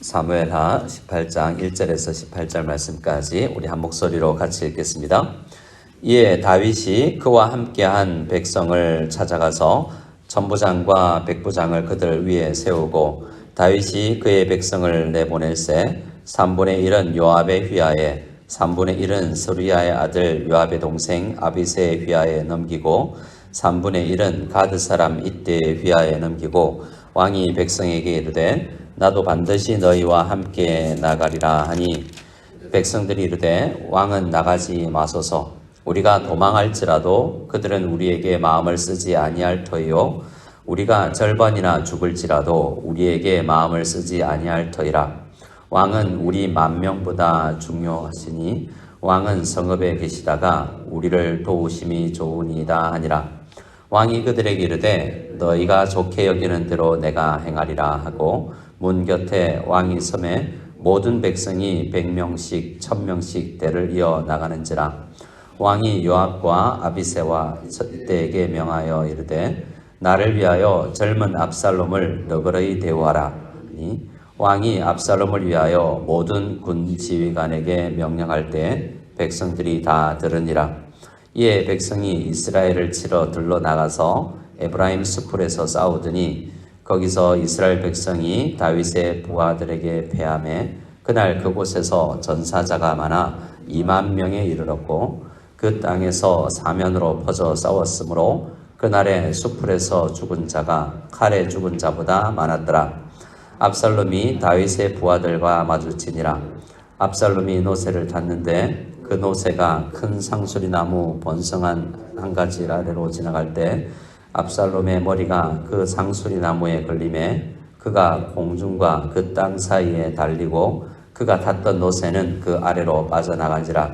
사무엘하 18장 1절에서 18절 말씀까지 우리 한 목소리로 같이 읽겠습니다. 이에 다윗이 그와 함께한 백성을 찾아가서 천부장과 백부장을 그들 위에 세우고 다윗이 그의 백성을 내보낼세 3분의 1은 요압의 휘하에 3분의 1은 스루야의 아들 요압의 동생 아비새의 휘하에 넘기고 3분의 1은 가드 사람 이때의 휘하에 넘기고 왕이 백성에게 이르되 나도 반드시 너희와 함께 나가리라 하니 백성들이 이르되 왕은 나가지 마소서. 우리가 도망할지라도 그들은 우리에게 마음을 쓰지 아니할 터이요 우리가 절반이나 죽을지라도 우리에게 마음을 쓰지 아니할 터이라. 왕은 우리 10,000명보다 중요하시니 왕은 성읍에 계시다가 우리를 도우심이 좋으니이다 하니라. 왕이 그들에게 이르되 너희가 좋게 여기는 대로 내가 행하리라 하고 문 곁에 왕이 섬에 모든 백성이 100명씩 1000명씩 대를 이어 나가는지라. 왕이 요압과 아비새와 이때에게 명하여 이르되 나를 위하여 젊은 압살롬을 너그러이 대우하라. 왕이 압살롬을 위하여 모든 군 지휘관에게 명령할 때 백성들이 다 들으니라. 이에 백성이 이스라엘을 치러 들러 나가서 에브라임 수풀에서 싸우더니 거기서 이스라엘 백성이 다윗의 부하들에게 패하매 그날 그곳에서 전사자가 많아 20,000명에 이르렀고 그 땅에서 사면으로 퍼져 싸웠으므로 그날에 수풀에서 죽은 자가 칼에 죽은 자보다 많았더라. 압살롬이 다윗의 부하들과 마주치니라. 압살롬이 노새를 탔는데 그 노새가 큰 상수리나무 번성한 한 가지 아래로 지나갈 때 압살롬의 머리가 그 상수리나무에 걸림에 그가 공중과 그 땅 사이에 달리고 그가 탔던 노새는 그 아래로 빠져나간지라.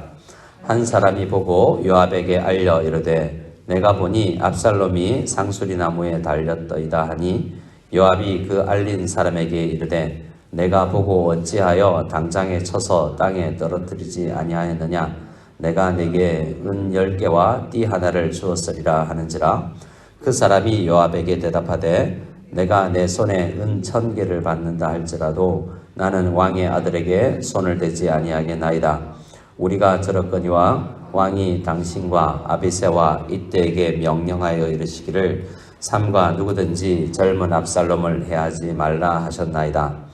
한 사람이 보고 요압에게 알려 이르되 내가 보니 압살롬이 상수리나무에 달렸더이다 하니 요압이 그 알린 사람에게 이르되 내가 보고 어찌하여 당장에 쳐서 땅에 떨어뜨리지 아니하였느냐. 내가 네게 은 10개와 띠 하나를 주었으리라 하는지라. 그 사람이 요압에게 대답하되 내가 내 손에 은 1000개를 받는다 할지라도 나는 왕의 아들에게 손을 대지 아니하겠나이다. 우리가 들었거니와 왕이 당신과 아비새와 이때에게 명령하여 이르시기를 삼가 누구든지 젊은 압살롬을 해하지 말라 하셨나이다.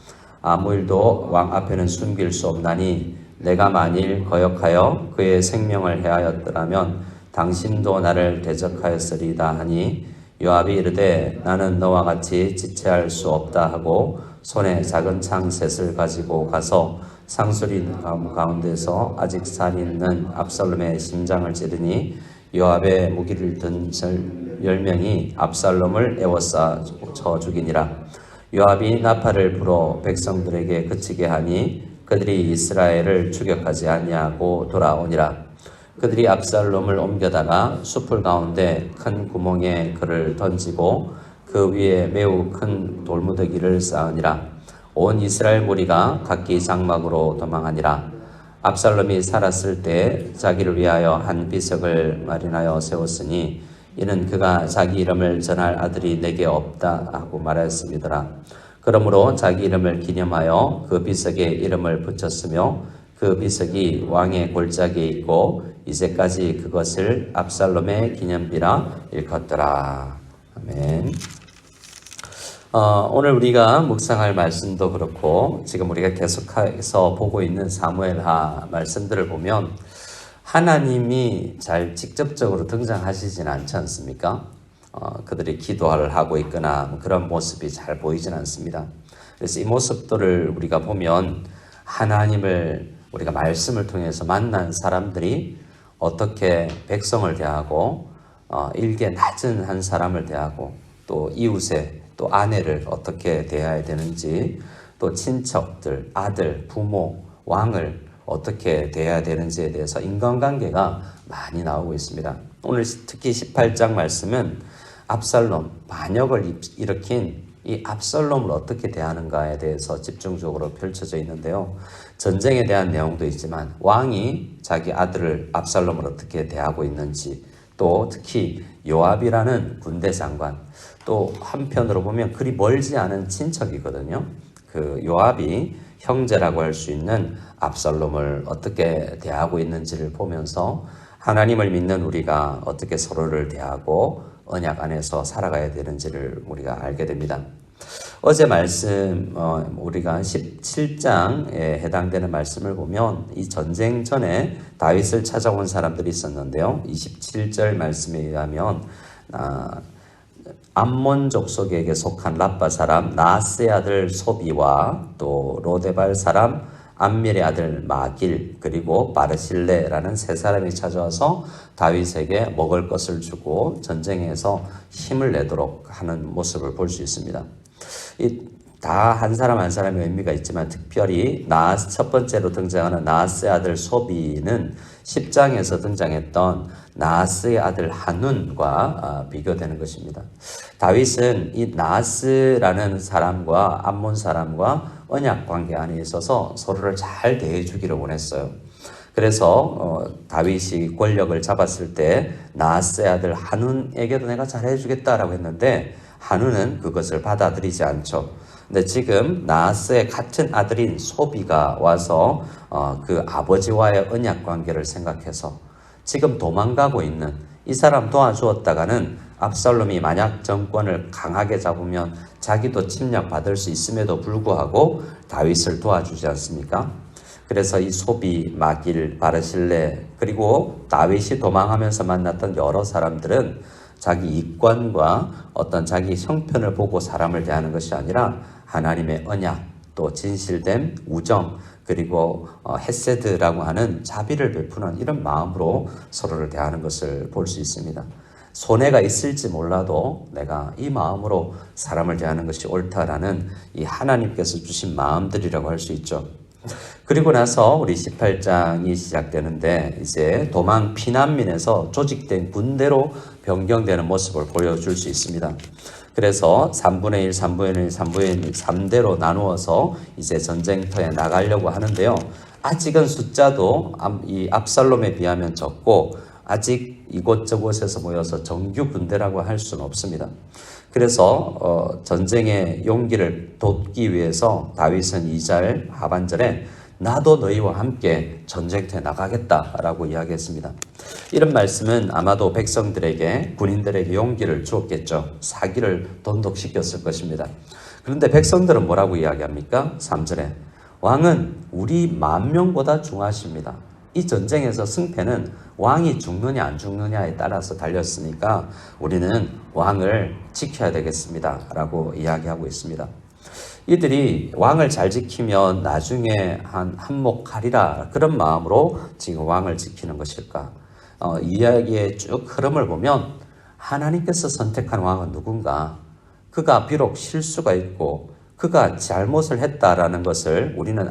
아무 일도 왕 앞에는 숨길 수 없나니 내가 만일 거역하여 그의 생명을 해하였더라면 당신도 나를 대적하였으리이다 하니 요압이 이르되 나는 너와 같이 지체할 수 없다 하고 손에 작은 창 셋을 가지고 가서 상수리 가운데서 아직 살있는 압살롬의 심장을 찌르니 요압의 무기를 든 10명이 압살롬을 에워싸 쳐 죽이니라. 요압이 나팔을 불어 백성들에게 그치게 하니 그들이 이스라엘을 추격하지 아니하고 돌아오니라. 그들이 압살롬을 옮겨다가 숲을 가운데 큰 구멍에 그를 던지고 그 위에 매우 큰 돌무더기를 쌓으니라. 온 이스라엘 무리가 각기 장막으로 도망하니라. 압살롬이 살았을 때 자기를 위하여 한 비석을 마련하여 세웠으니 이는 그가 자기 이름을 전할 아들이 내게 없다 하고 말하였음이더라. 그러므로 자기 이름을 기념하여 그 비석에 이름을 붙였으며 그 비석이 왕의 골짜기에 있고 이제까지 그것을 압살롬의 기념비라 일컫더라. 아멘. 오늘 우리가 묵상할 말씀도 그렇고 지금 우리가 계속해서 보고 있는 사무엘하 말씀들을 보면 하나님이 잘 직접적으로 등장하시진 않지 않습니까? 그들이 기도를 하고 있거나 그런 모습이 잘 보이진 않습니다. 그래서 이 모습들을 우리가 보면 하나님을 우리가 말씀을 통해서 만난 사람들이 어떻게 백성을 대하고 일개 낮은 한 사람을 대하고 또 이웃의 또 아내를 어떻게 대해야 되는지 또 친척들, 아들, 부모, 왕을 어떻게 대해야 되는지에 대해서 인간관계가 많이 나오고 있습니다. 오늘 특히 18장 말씀은 압살롬, 반역을 일으킨 이 압살롬을 어떻게 대하는가에 대해서 집중적으로 펼쳐져 있는데요. 전쟁에 대한 내용도 있지만 왕이 자기 아들을 압살롬을 어떻게 대하고 있는지 또 특히 요압이라는 군대 장관 또 한편으로 보면 그리 멀지 않은 친척이거든요. 그 요압이 형제라고 할 수 있는 압살롬을 어떻게 대하고 있는지를 보면서 하나님을 믿는 우리가 어떻게 서로를 대하고 언약 안에서 살아가야 되는지를 우리가 알게 됩니다. 어제 말씀 우리가 17장에 해당되는 말씀을 보면 이 전쟁 전에 다윗을 찾아온 사람들이 있었는데요. 27절 말씀에 의하면 암몬 족속에게 속한 랍바 사람 나하스의 아들 소비와 또 로데발 사람 암밀의 아들 마길 그리고 바르실레라는 세 사람이 찾아와서 다윗에게 먹을 것을 주고 전쟁에서 힘을 내도록 하는 모습을 볼 수 있습니다. 다 한 사람 한 사람의 의미가 있지만 특별히 첫 번째로 등장하는 나하스의 아들 소비는 10장에서 등장했던 나하스의 아들 한운과 비교되는 것입니다. 다윗은 이 나하스라는 사람과 암몬 사람과 언약 관계 안에 있어서 서로를 잘 대해주기를 원했어요. 그래서 다윗이 권력을 잡았을 때 나하스의 아들 한운에게도 내가 잘해주겠다라고 했는데 한운은 그것을 받아들이지 않죠. 근데 지금 나하스의 같은 아들인 소비가 와서 그 아버지와의 언약 관계를 생각해서 지금 도망가고 있는 이 사람 도와주었다가는 압살롬이 만약 정권을 강하게 잡으면 자기도 침략받을 수 있음에도 불구하고 다윗을 도와주지 않습니까? 그래서 이 소비, 마길, 바르실레 그리고 다윗이 도망하면서 만났던 여러 사람들은 자기 이권과 어떤 자기 형편을 보고 사람을 대하는 것이 아니라 하나님의 언약, 또 진실된 우정, 그리고 헤세드라고 하는 자비를 베푸는 이런 마음으로 서로를 대하는 것을 볼 수 있습니다. 손해가 있을지 몰라도 내가 이 마음으로 사람을 대하는 것이 옳다라는 이 하나님께서 주신 마음들이라고 할 수 있죠. 그리고 나서 우리 18장이 시작되는데 이제 도망 피난민에서 조직된 군대로 변경되는 모습을 보여줄 수 있습니다. 그래서 3분의 1, 3분의 1, 3분의 1, 3대로 나누어서 이제 전쟁터에 나가려고 하는데요. 아직은 숫자도 이 압살롬에 비하면 적고 아직 이곳저곳에서 모여서 정규 군대라고 할 수는 없습니다. 그래서 전쟁의 용기를 돋기 위해서 다윗은 2절 하반절에 나도 너희와 함께 전쟁터에 나가겠다라고 이야기했습니다. 이런 말씀은 아마도 백성들에게 군인들에게 용기를 주었겠죠. 사기를 돈독시켰을 것입니다. 그런데 백성들은 뭐라고 이야기합니까? 3절에 왕은 우리 10,000명보다 중하십니다. 이 전쟁에서 승패는 왕이 죽느냐 안 죽느냐에 따라서 달렸으니까 우리는 왕을 지켜야 되겠습니다 라고 이야기하고 있습니다. 이들이 왕을 잘 지키면 나중에 한몫하리라 그런 마음으로 지금 왕을 지키는 것일까? 이야기의 쭉 흐름을 보면 하나님께서 선택한 왕은 누군가? 그가 비록 실수가 있고 그가 잘못을 했다라는 것을 우리는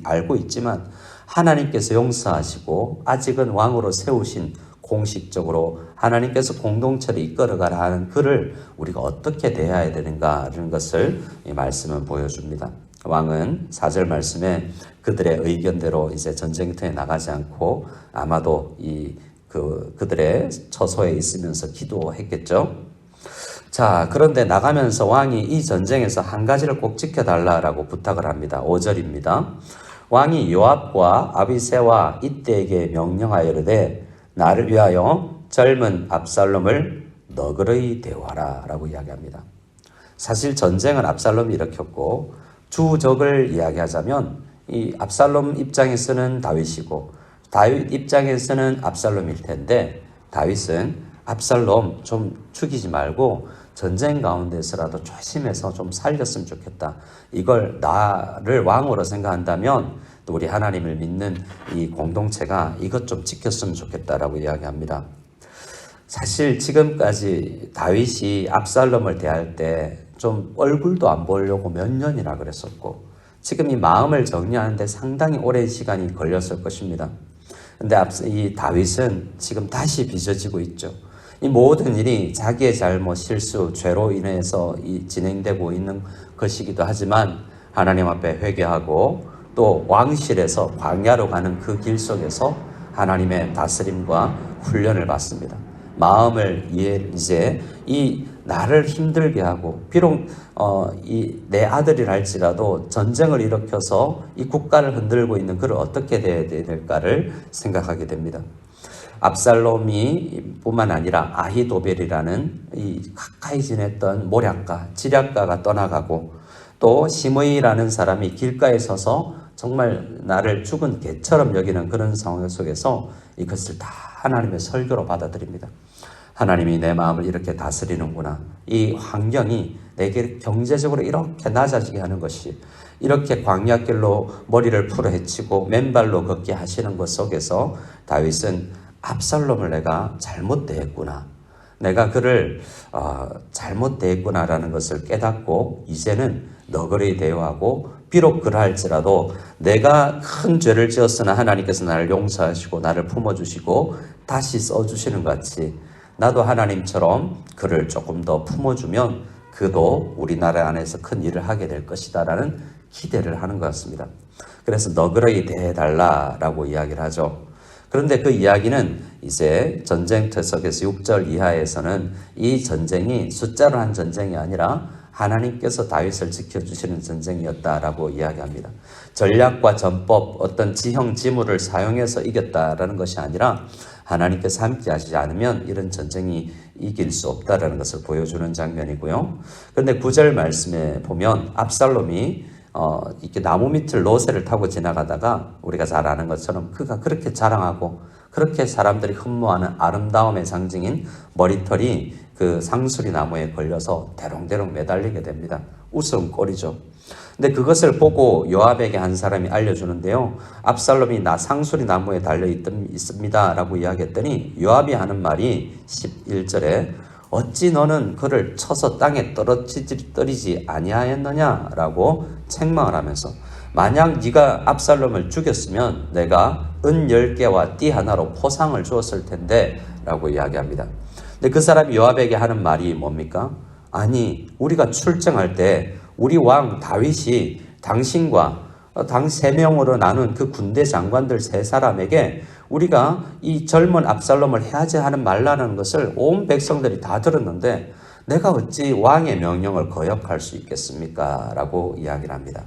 알고 있지만 하나님께서 용서하시고 아직은 왕으로 세우신 공식적으로 하나님께서 공동체를 이끌어가라 하는 그를 우리가 어떻게 대해야 되는가라는 것을 이 말씀은 보여줍니다. 왕은 4절 말씀에 그들의 의견대로 이제 전쟁터에 나가지 않고 아마도 그들의 처소에 있으면서 기도했겠죠. 자, 그런데 나가면서 왕이 이 전쟁에서 한 가지를 꼭 지켜달라고 부탁을 합니다. 5절입니다. 왕이 요압과 아비새와 이때에게 명령하여 이르되 나를 위하여 젊은 압살롬을 너그러이 대우하라 라고 이야기합니다. 사실 전쟁은 압살롬이 일으켰고 주적을 이야기하자면 이 압살롬 입장에서는 다윗이고 다윗 입장에서는 압살롬일 텐데 다윗은 압살롬 좀 죽이지 말고 전쟁 가운데서라도 조심해서 좀 살렸으면 좋겠다. 이걸 나를 왕으로 생각한다면 또 우리 하나님을 믿는 이 공동체가 이것 좀 지켰으면 좋겠다라고 이야기합니다. 사실 지금까지 다윗이 압살롬을 대할 때 좀 얼굴도 안 보려고 몇 년이나 그랬었고 지금 이 마음을 정리하는데 상당히 오랜 시간이 걸렸을 것입니다. 근데 이 다윗은 지금 다시 빚어지고 있죠. 이 모든 일이 자기의 잘못, 실수, 죄로 인해서 진행되고 있는 것이기도 하지만 하나님 앞에 회개하고 또 왕실에서 광야로 가는 그 길 속에서 하나님의 다스림과 훈련을 받습니다. 마음을 이제 이 나를 힘들게 하고 비록 내 아들이랄지라도 전쟁을 일으켜서 이 국가를 흔들고 있는 그를 어떻게 대해야 될까를 생각하게 됩니다. 압살롬이 뿐만 아니라 아히도벨이라는 이 가까이 지냈던 모략가, 지략가가 떠나가고 또 시므이라는 사람이 길가에 서서 정말 나를 죽은 개처럼 여기는 그런 상황 속에서 이것을 다 하나님의 설교로 받아들입니다. 하나님이 내 마음을 이렇게 다스리는구나. 이 환경이 내게 경제적으로 이렇게 낮아지게 하는 것이, 이렇게 광야길로 머리를 풀어헤치고 맨발로 걷게 하시는 것 속에서 다윗은 압살롬을 내가 잘못 대했구나. 내가 그를 잘못 대했구나라는 것을 깨닫고 이제는 너그러이 대우하고, 비록 그러할지라도 내가 큰 죄를 지었으나 하나님께서 나를 용서하시고 나를 품어주시고 다시 써주시는 것 같이 나도 하나님처럼 그를 조금 더 품어주면 그도 우리나라 안에서 큰 일을 하게 될 것이다 라는 기대를 하는 것 같습니다. 그래서 너그러이 대해달라라고 이야기를 하죠. 그런데 그 이야기는 이제 전쟁터 속에서 6절 이하에서는 이 전쟁이 숫자로 한 전쟁이 아니라 하나님께서 다윗을 지켜주시는 전쟁이었다라고 이야기합니다. 전략과 전법, 어떤 지형 지물을 사용해서 이겼다라는 것이 아니라 하나님께서 함께 하시지 않으면 이런 전쟁이 이길 수 없다라는 것을 보여주는 장면이고요. 그런데 9절 말씀에 보면 압살롬이 이렇게 나무 밑을 로새를 타고 지나가다가 우리가 잘 아는 것처럼 그가 그렇게 자랑하고 그렇게 사람들이 흠모하는 아름다움의 상징인 머리털이 그 상수리 나무에 걸려서 대롱대롱 매달리게 됩니다. 웃음꼴이죠. 근데 그것을 보고 요압에게 한 사람이 알려주는데요. 압살롬이 나 상수리 나무에 달려 있습니다 라고 이야기했더니 요압이 하는 말이 11절에 어찌 너는 그를 쳐서 땅에 떨어뜨리지 아니하였느냐라고 책망을 하면서, 만약 네가 압살롬을 죽였으면 내가 은 10개와 띠 하나로 포상을 주었을 텐데 라고 이야기합니다. 근데 그 사람이 요압에게 하는 말이 뭡니까? 아니, 우리가 출征할 때 우리 왕 다윗이 당신과 당 3명으로 나눈 그 군대 장관들 3사람에게 우리가 이 젊은 압살롬을 해야지 하는 말라는 것을 온 백성들이 다 들었는데 내가 어찌 왕의 명령을 거역할 수 있겠습니까? 라고 이야기를 합니다.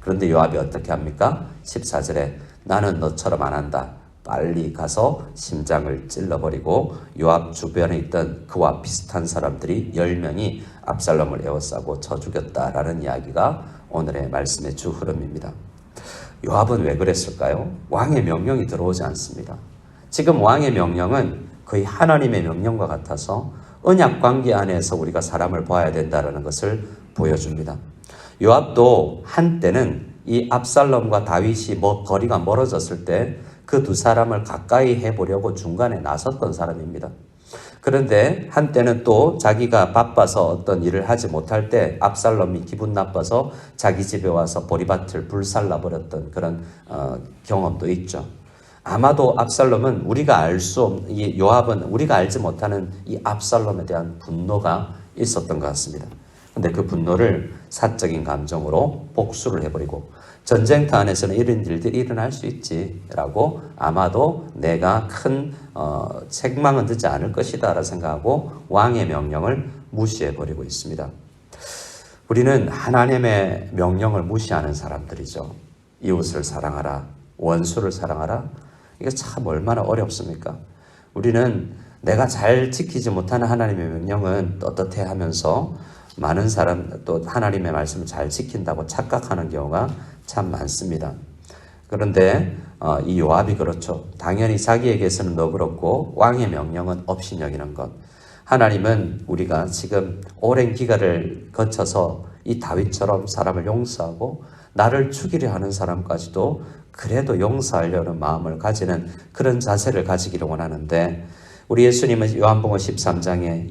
그런데 요압이 어떻게 합니까? 14절에 나는 너처럼 안 한다. 빨리 가서 심장을 찔러버리고 요압 주변에 있던 그와 비슷한 사람들이 10명이 압살롬을 에워싸고 쳐 죽였다라는 이야기가 오늘의 말씀의 주 흐름입니다. 요압은 왜 그랬을까요? 왕의 명령이 들어오지 않습니다. 지금 왕의 명령은 거의 하나님의 명령과 같아서 언약 관계 안에서 우리가 사람을 봐야 된다는 것을 보여줍니다. 요압도 한때는 이 압살롬과 다윗이 거리가 멀어졌을 때 그 두 사람을 가까이 해보려고 중간에 나섰던 사람입니다. 그런데 한때는 또 자기가 바빠서 어떤 일을 하지 못할 때 압살롬이 기분 나빠서 자기 집에 와서 보리밭을 불살라 버렸던 그런 경험도 있죠. 아마도 압살롬은 우리가 알 수 없는, 이 요압은 우리가 알지 못하는 이 압살롬에 대한 분노가 있었던 것 같습니다. 근데 그 분노를 사적인 감정으로 복수를 해버리고 전쟁터 안에서는 이런 일들이 일어날 수 있지라고 아마도 내가 큰 책망은 듣지 않을 것이다 라고 생각하고 왕의 명령을 무시해버리고 있습니다. 우리는 하나님의 명령을 무시하는 사람들이죠. 이웃을 사랑하라, 원수를 사랑하라. 이게 참 얼마나 어렵습니까? 우리는 내가 잘 지키지 못하는 하나님의 명령은 떳떳해 하면서 많은 사람 또 하나님의 말씀을 잘 지킨다고 착각하는 경우가 참 많습니다. 그런데 이 요압이 그렇죠. 당연히 자기에게서는 너그럽고 왕의 명령은 업신여기는 것. 하나님은 우리가 지금 오랜 기간을 거쳐서 이 다윗처럼 사람을 용서하고 나를 죽이려 하는 사람까지도 그래도 용서하려는 마음을 가지는 그런 자세를 가지기를 원하는데, 우리 예수님은 요한복음 13장에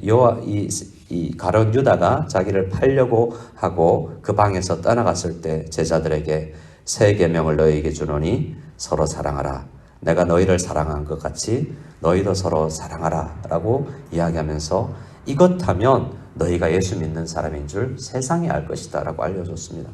이 가룟 유다가 자기를 팔려고 하고 그 방에서 떠나갔을 때 제자들에게 새 계명을 너희에게 주노니 서로 사랑하라. 내가 너희를 사랑한 것 같이 너희도 서로 사랑하라 라고 이야기하면서 이것하면 너희가 예수 믿는 사람인 줄 세상이 알 것이다 라고 알려줬습니다.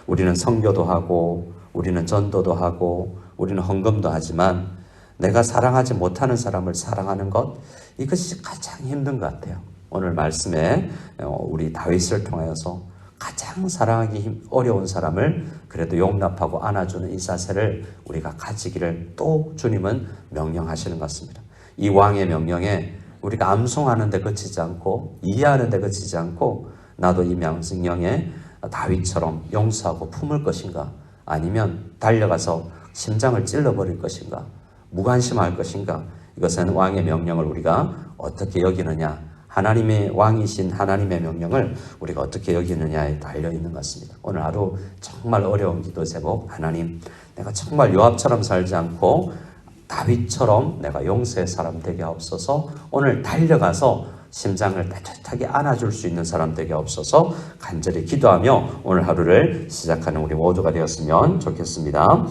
우리는 선교도 하고 우리는 전도도 하고 우리는 헌금도 하지만 내가 사랑하지 못하는 사람을 사랑하는 것, 이것이 가장 힘든 것 같아요. 오늘 말씀에 우리 다윗을 통하여서 가장 사랑하기 어려운 사람을 그래도 용납하고 안아주는 이 자세를 우리가 가지기를 또 주님은 명령하시는 것 같습니다. 이 왕의 명령에 우리가 암송하는 데 그치지 않고 이해하는 데 그치지 않고 나도 이 명령에 다윗처럼 용서하고 품을 것인가, 아니면 달려가서 심장을 찔러버릴 것인가, 무관심할 것인가, 이것은 왕의 명령을 우리가 어떻게 여기느냐, 하나님의 왕이신 하나님의 명령을 우리가 어떻게 여기느냐에 달려있는 것 같습니다. 오늘 하루 정말 어려운 기도 제목, 하나님 내가 정말 요압처럼 살지 않고 다윗처럼 내가 용서의 사람 되게 하옵소서. 오늘 달려가서 심장을 따뜻하게 안아줄 수 있는 사람 되게 하옵소서. 간절히 기도하며 오늘 하루를 시작하는 우리 모두가 되었으면 좋겠습니다.